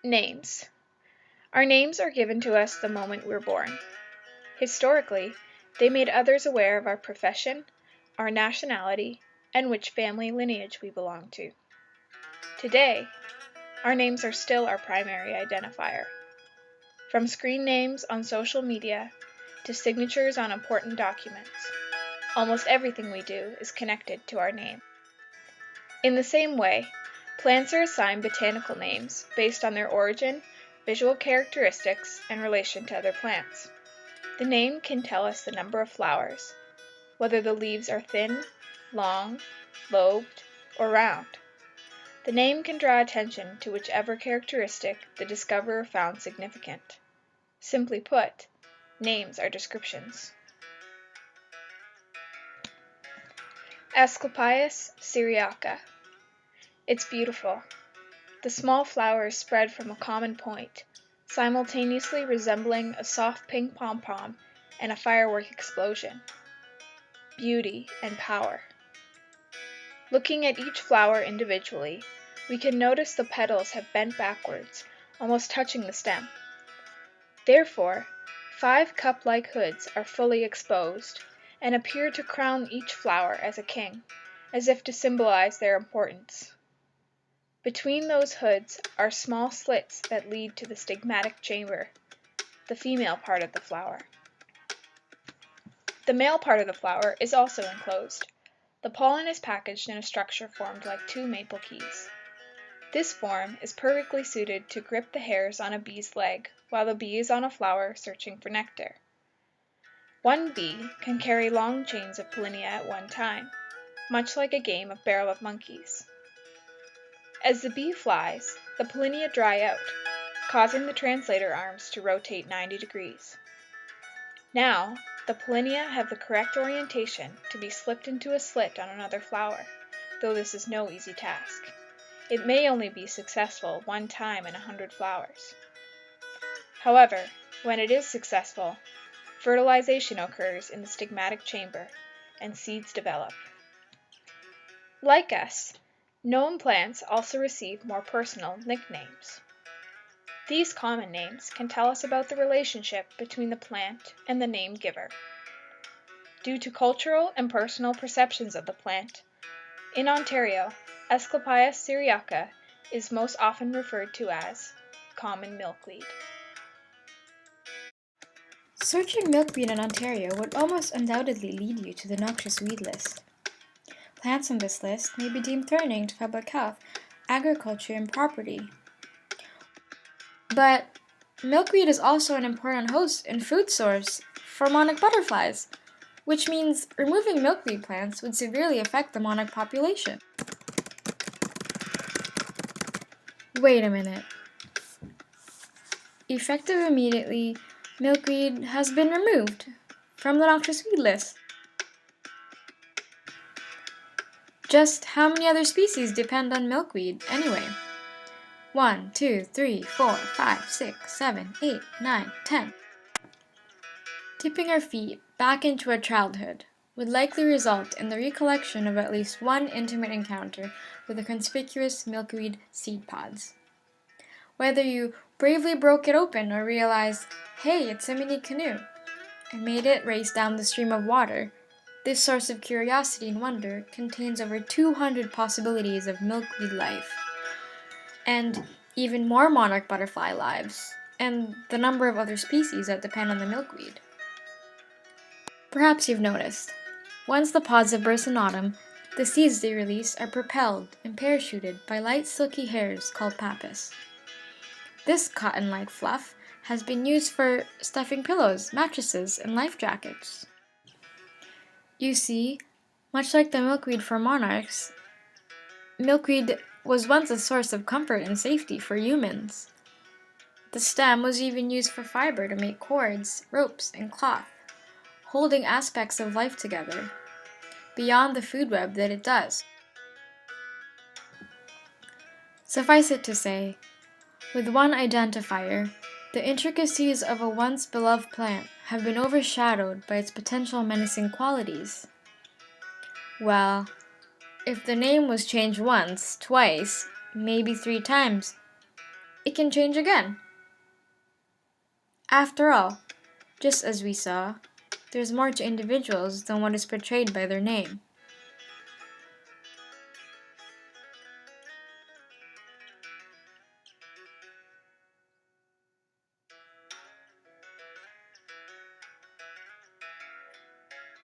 Names. Our names are given to us the moment we're born. Historically, they made others aware of our profession, our nationality, and which family lineage we belong to. Today, our names are still our primary identifier. From screen names on social media to signatures on important documents, almost everything we do is connected to our name. In the same way, plants are assigned botanical names based on their origin, visual characteristics, and relation to other plants. The name can tell us the number of flowers, whether the leaves are thin, long, lobed, or round. The name can draw attention to whichever characteristic the discoverer found significant. Simply put, names are descriptions. Asclepias syriaca. It's beautiful. The small flowers spread from a common point, simultaneously resembling a soft pink pom-pom and a firework explosion. Beauty and power. Looking at each flower individually, we can notice the petals have bent backwards, almost touching the stem. Therefore, 5 cup-like hoods are fully exposed and appear to crown each flower as a king, as if to symbolize their importance. Between those hoods are small slits that lead to the stigmatic chamber, the female part of the flower. The male part of the flower is also enclosed. The pollen is packaged in a structure formed like 2 maple keys. This form is perfectly suited to grip the hairs on a bee's leg while the bee is on a flower searching for nectar. One bee can carry long chains of pollinia at one time, much like a game of barrel of monkeys. As the bee flies, the pollinia dry out, causing the translator arms to rotate 90 degrees. Now, the pollinia have the correct orientation to be slipped into a slit on another flower, though this is no easy task. It may only be successful one time in 100 flowers. However, when it is successful, fertilization occurs in the stigmatic chamber, and seeds develop. Like us, gnome plants also receive more personal nicknames. These common names can tell us about the relationship between the plant and the name giver. Due to cultural and personal perceptions of the plant, in Ontario, Asclepias syriaca is most often referred to as common milkweed. Searching milkweed in Ontario would almost undoubtedly lead you to the noxious weed list. Plants on this list may be deemed threatening to public health, agriculture, and property. But milkweed is also an important host and food source for monarch butterflies, which means removing milkweed plants would severely affect the monarch population. Wait a minute. Effective immediately, milkweed has been removed from the noxious weed list. Just how many other species depend on milkweed anyway? 1, 2, 3, 4, 5, 6, 7, 8, 9, 10. Tipping our feet back into our childhood would likely result in the recollection of at least one intimate encounter with the conspicuous milkweed seed pods. Whether you bravely broke it open or realized, hey, it's a mini canoe, and made it race down the stream of water, this source of curiosity and wonder contains over 200 possibilities of milkweed life, and even more monarch butterfly lives, and the number of other species that depend on the milkweed. Perhaps you've noticed, once the pods have burst in autumn, the seeds they release are propelled and parachuted by light silky hairs called pappus. This cotton-like fluff has been used for stuffing pillows, mattresses, and life jackets. You see, much like the milkweed for monarchs, milkweed was once a source of comfort and safety for humans. The stem was even used for fiber to make cords, ropes, and cloth, holding aspects of life together, beyond the food web that it does. Suffice it to say, with one identifier, the intricacies of a once beloved plant have been overshadowed by its potential menacing qualities. Well, if the name was changed once, twice, maybe 3 times, it can change again. After all, just as we saw, there's more to individuals than what is portrayed by their name.